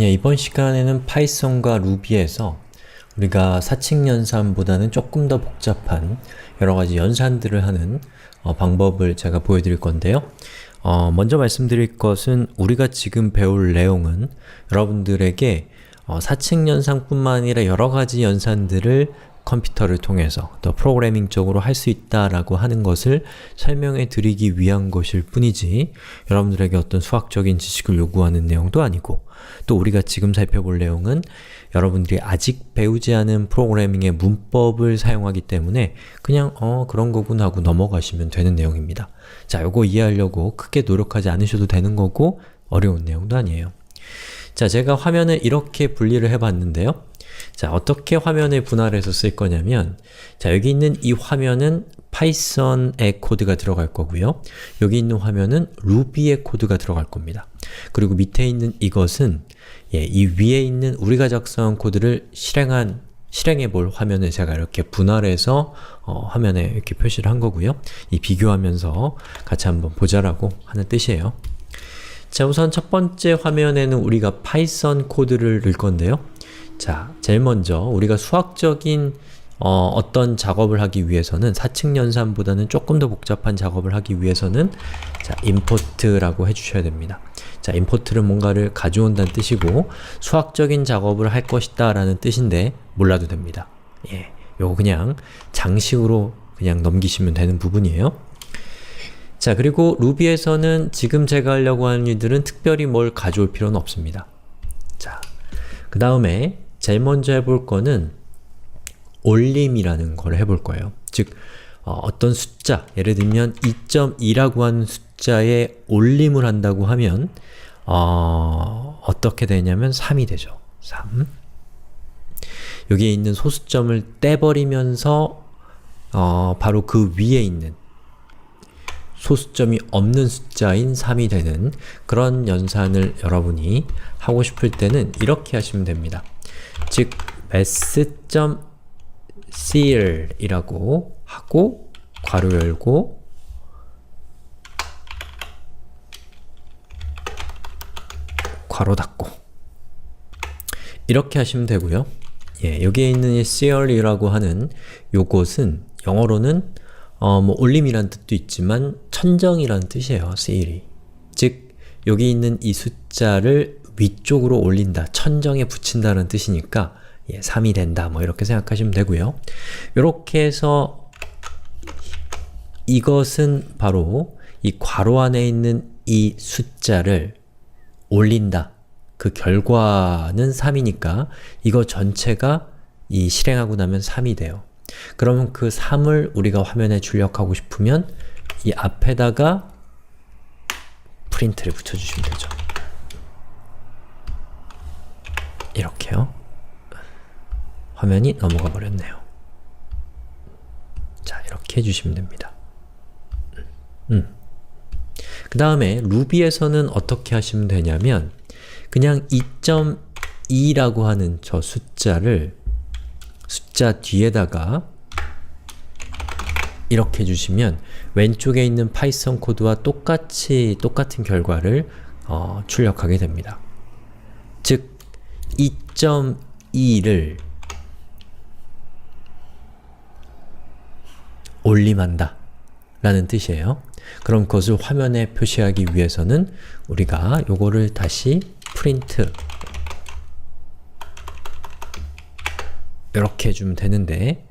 예, 이번 시간에는 파이썬과 루비에서 우리가 사칙 연산보다는 조금 더 복잡한 여러가지 연산들을 하는 방법을 제가 보여드릴 건데요. 먼저 말씀드릴 것은 우리가 지금 배울 내용은 여러분들에게 사칙 연산뿐만 아니라 여러가지 연산들을 컴퓨터를 통해서 더 프로그래밍적으로 할 수 있다라고 하는 것을 설명해 드리기 위한 것일 뿐이지 여러분들에게 어떤 수학적인 지식을 요구하는 내용도 아니고 또 우리가 지금 살펴볼 내용은 여러분들이 아직 배우지 않은 프로그래밍의 문법을 사용하기 때문에 그냥 그런 거구나 하고 넘어가시면 되는 내용입니다. 자, 요거 이해하려고 크게 노력하지 않으셔도 되는 거고 어려운 내용도 아니에요. 자, 제가 화면을 이렇게 분리를 해봤는데요. 자, 어떻게 화면을 분할해서 쓸 거냐면 자, 여기 있는 이 화면은 파이썬의 코드가 들어갈 거고요. 여기 있는 화면은 루비의 코드가 들어갈 겁니다. 그리고 밑에 있는 이것은 이 위에 있는 우리가 작성한 코드를 실행해 볼 화면을 제가 이렇게 분할해서 화면에 이렇게 표시를 한 거고요. 이 비교하면서 같이 한번 보자라고 하는 뜻이에요. 자, 우선 첫 번째 화면에는 우리가 파이썬 코드를 넣을 건데요. 자, 제일 먼저 우리가 수학적인 어떤 작업을 하기 위해서는 사칙 연산보다는 조금 더 복잡한 작업을 하기 위해서는 자, import라고 해주셔야 됩니다. 자, import는 뭔가를 가져온다는 뜻이고 수학적인 작업을 할 것이다 라는 뜻인데 몰라도 됩니다. 예, 요거 그냥 장식으로 그냥 넘기시면 되는 부분이에요. 자, 그리고 루비에서는 지금 제가 하려고 하는 일들은 특별히 뭘 가져올 필요는 없습니다. 자, 그 다음에 제일 먼저 해볼 거는 올림이라는 걸 해볼 거예요. 즉, 어떤 숫자, 예를 들면 2.2라고 하는 숫자에 올림을 한다고 하면 어떻게 되냐면 3이 되죠. 3. 여기에 있는 소수점을 떼버리면서 바로 그 위에 있는 소수점이 없는 숫자인 3이 되는 그런 연산을 여러분이 하고 싶을 때는 이렇게 하시면 됩니다. 즉, math.cl 이라고 하고 괄호 열고 괄호 닫고 이렇게 하시면 되고요. 예, 여기에 있는 이 cl이라고 하는 요것은 영어로는 뭐 올림이란 뜻도 있지만 천정이라는 뜻이에요. cl이. 즉, 여기 있는 이 숫자를 위쪽으로 올린다, 천정에 붙인다는 뜻이니까 3이 된다, 뭐 이렇게 생각하시면 되고요. 이렇게 해서 이것은 바로 이 괄호 안에 있는 이 숫자를 올린다. 그 결과는 3이니까 이거 전체가 이 실행하고 나면 3이 돼요. 그러면 그 3을 우리가 화면에 출력하고 싶으면 이 앞에다가 프린트를 붙여주시면 되죠. 이렇게요. 화면이 넘어가 버렸네요. 자, 이렇게 해주시면 됩니다. 그 다음에 루비에서는 어떻게 하시면 되냐면 그냥 2.2라고 하는 저 숫자를 숫자 뒤에다가 이렇게 해주시면 왼쪽에 있는 파이썬 코드와 똑같은 결과를 출력하게 됩니다. 즉, 2.2를 올림한다 라는 뜻이에요. 그럼 그것을 화면에 표시하기 위해서는 우리가 요거를 다시 프린트 이렇게 해주면 되는데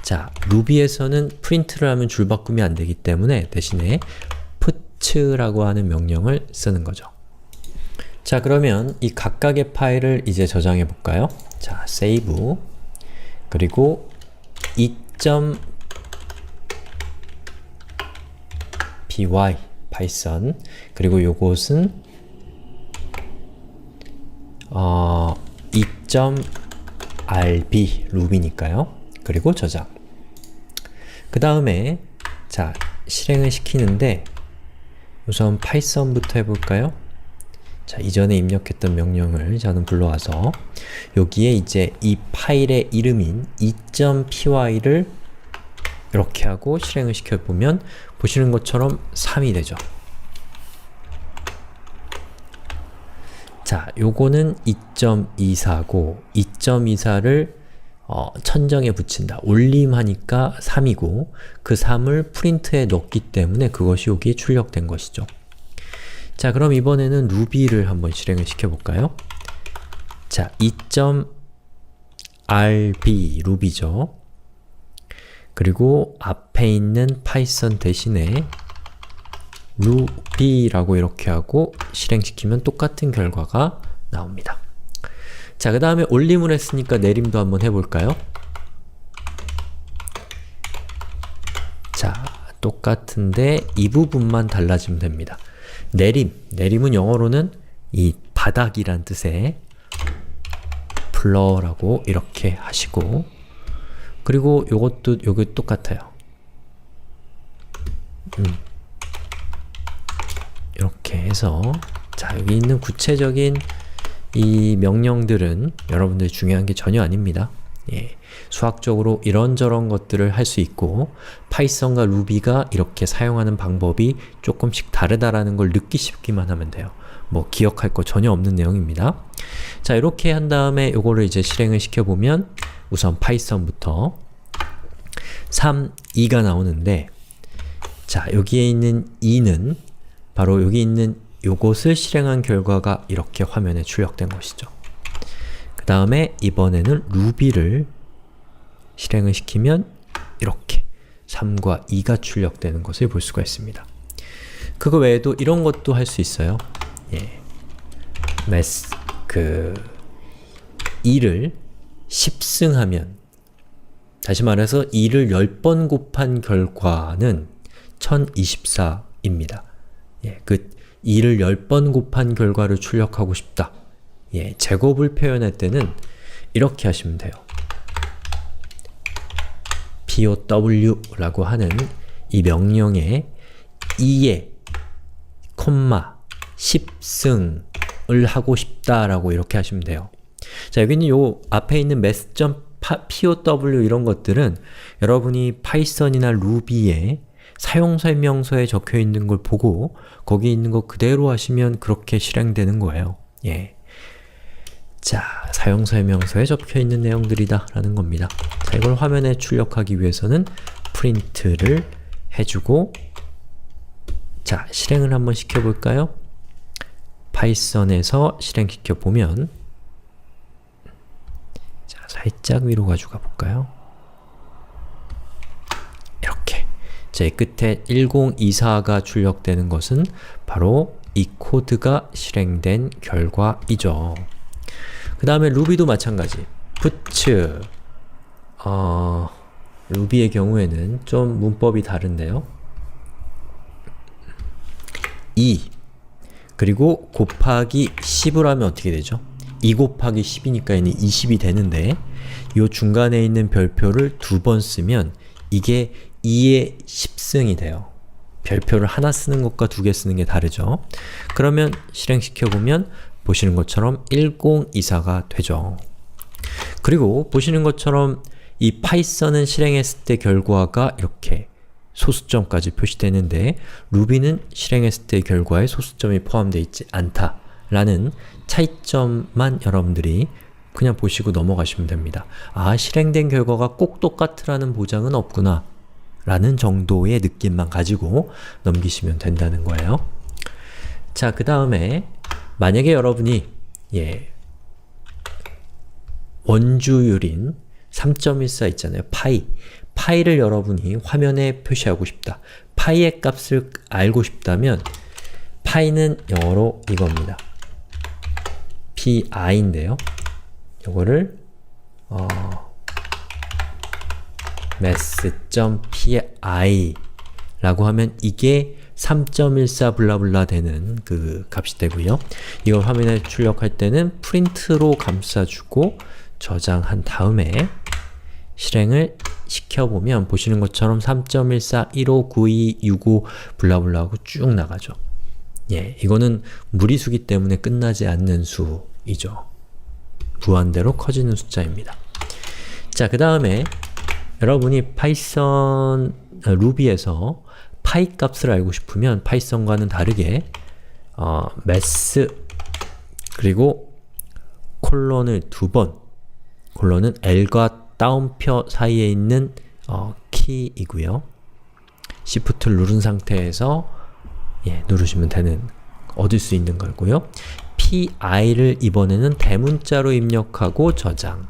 자, 루비에서는 프린트를 하면 줄바꿈이 안 되기 때문에 대신에 put라고 하는 명령을 쓰는 거죠. 자, 그러면 이 각각의 파일을 이제 저장해 볼까요? 자, save 그리고 2.py 파이썬 그리고 요것은 2.rb 루비니까요. 그리고 저장. 그 다음에 자, 실행을 시키는데 우선 파이썬부터 해볼까요? 자, 이전에 입력했던 명령을 저는 불러와서 여기에 이제 이 파일의 이름인 2.py를 이렇게 하고 실행을 시켜보면 보시는 것처럼 3이 되죠. 자, 요거는 2.24고 2.24를 천정에 붙인다. 올림하니까 3이고 그 3을 프린트에 넣기 때문에 그것이 여기에 출력된 것이죠. 자, 그럼 이번에는 루비를 한번 실행을 시켜볼까요? 자, 2.rb 루비죠. 그리고 앞에 있는 파이썬 대신에 루비라고 이렇게 하고 실행시키면 똑같은 결과가 나옵니다. 자, 그 다음에 올림을 했으니까 내림도 한번 해볼까요? 자, 똑같은데 이 부분만 달라지면 됩니다. 내림은 영어로는 이 바닥이란 뜻의 플러라고 이렇게 하시고 그리고 요것도 여기 똑같아요. 이렇게 해서 자, 여기 있는 구체적인 이 명령들은 여러분들 중요한 게 전혀 아닙니다. 예, 수학적으로 이런저런 것들을 할 수 있고 파이썬과 루비가 이렇게 사용하는 방법이 조금씩 다르다라는 걸 느끼시기만 하면 돼요. 뭐 기억할 거 전혀 없는 내용입니다. 자, 이렇게 한 다음에 요거를 이제 실행을 시켜보면 우선 파이썬부터 3, 2가 나오는데 자, 여기에 있는 2는 바로 여기 있는 요것을 실행한 결과가 이렇게 화면에 출력된 것이죠. 그 다음에 이번에는 루비를 실행을 시키면 이렇게 3과 2가 출력되는 것을 볼 수가 있습니다. 그거 외에도 이런 것도 할 수 있어요. 예. 2를 10승하면 다시 말해서 2를 10번 곱한 결과는 1024입니다. 예, 그 2를 10번 곱한 결과를 출력하고 싶다. 예, 제곱을 표현할 때는 이렇게 하시면 돼요. POW라고 하는 이 명령에 2에 10승을 하고 싶다라고 이렇게 하시면 돼요. 자, 여기는 요 앞에 있는 math.pow 이런 것들은 여러분이 파이썬이나 루비에 사용설명서에 적혀 있는 걸 보고 거기 있는 거 그대로 하시면 그렇게 실행되는 거예요. 예. 자, 사용설명서에 적혀 있는 내용들이다 라는 겁니다. 자, 이걸 화면에 출력하기 위해서는 프린트를 해주고 자, 실행을 한번 시켜볼까요? 파이썬에서 실행시켜 보면 자, 살짝 위로 가져가 볼까요? 이렇게 제 끝에 1024가 출력되는 것은 바로 이 코드가 실행된 결과이죠. 그 다음에 루비도 마찬가지. puts 루비의 경우에는 좀 문법이 다른데요. 2 그리고 곱하기 10을 하면 어떻게 되죠? 2 곱하기 10이니까 얘는 20이 되는데 이 중간에 있는 별표를 2번 쓰면 이게 2의 10승이 돼요. 별표를 하나 쓰는 것과 2개 쓰는 게 다르죠. 그러면 실행시켜보면 보시는 것처럼 1024가 되죠. 그리고 보시는 것처럼 이 파이썬은 실행했을 때 결과가 이렇게 소수점까지 표시되는데 루비는 실행했을 때 결과에 소수점이 포함되어 있지 않다라는 차이점만 여러분들이 그냥 보시고 넘어가시면 됩니다. 아, 실행된 결과가 꼭 똑같으라는 보장은 없구나 라는 정도의 느낌만 가지고 넘기시면 된다는 거예요. 자, 그 다음에 만약에 여러분이 원주율인 3.14 있잖아요. 파이를 여러분이 화면에 표시하고 싶다. 파이의 값을 알고 싶다면 파이는 영어로 이겁니다. pi인데요. 이거를 math.pi 라고 하면 이게 3.14 블라블라 되는 그 값이 되고요. 이걸 화면에 출력할 때는 프린트로 감싸주고 저장한 다음에 실행을 시켜보면 보시는 것처럼 3.14, 15, 92, 65 블라블라 하고 쭉 나가죠. 예, 이거는 무리수기 때문에 끝나지 않는 수이죠. 무한대로 커지는 숫자입니다. 자, 그 다음에 여러분이 파이썬, 루비에서 파이 값을 알고 싶으면 파이썬과는 다르게 math 그리고 콜론을 2번, 콜론은 L과 따옴표 사이에 있는 키이고요. Shift를 누른 상태에서 누르시면 되는, 얻을 수 있는 거고요. PI를 이번에는 대문자로 입력하고 저장.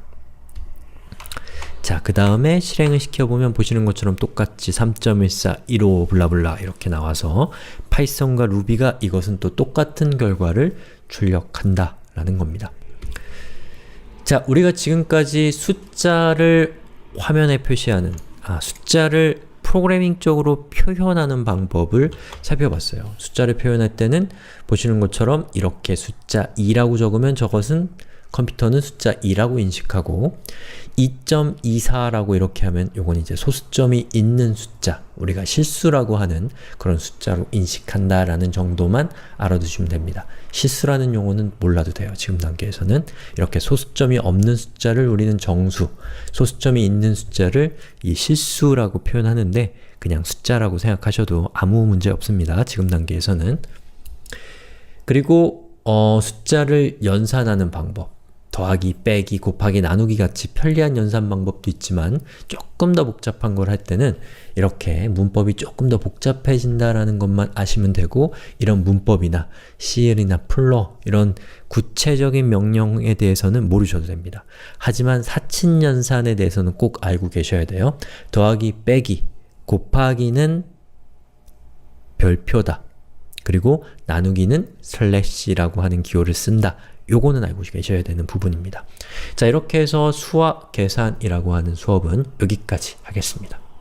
자, 그 다음에 실행을 시켜보면 보시는 것처럼 똑같이 3.14, 15, 블라블라 이렇게 나와서 파이썬과 루비가 이것은 또 똑같은 결과를 출력한다 라는 겁니다. 자, 우리가 지금까지 숫자를 화면에 표시하는, 숫자를 프로그래밍적으로 표현하는 방법을 살펴봤어요. 숫자를 표현할 때는 보시는 것처럼 이렇게 숫자 2라고 적으면 저것은 컴퓨터는 숫자 2라고 인식하고 2.24라고 이렇게 하면 요건 이제 소수점이 있는 숫자, 우리가 실수라고 하는 그런 숫자로 인식한다 라는 정도만 알아두시면 됩니다. 실수라는 용어는 몰라도 돼요. 지금 단계에서는. 이렇게 소수점이 없는 숫자를 우리는 정수, 소수점이 있는 숫자를 이 실수라고 표현하는데 그냥 숫자라고 생각하셔도 아무 문제 없습니다. 지금 단계에서는. 그리고 숫자를 연산하는 방법, 더하기, 빼기, 곱하기, 나누기 같이 편리한 연산 방법도 있지만 조금 더 복잡한 걸 할 때는 이렇게 문법이 조금 더 복잡해진다라는 것만 아시면 되고, 이런 문법이나 CL이나 플러 이런 구체적인 명령에 대해서는 모르셔도 됩니다. 하지만 사친연산에 대해서는 꼭 알고 계셔야 돼요. 더하기, 빼기, 곱하기는 별표다. 그리고 나누기는 슬래시라고 하는 기호를 쓴다. 요거는 알고 계셔야 되는 부분입니다. 자, 이렇게 해서 수학 계산이라고 하는 수업은 여기까지 하겠습니다.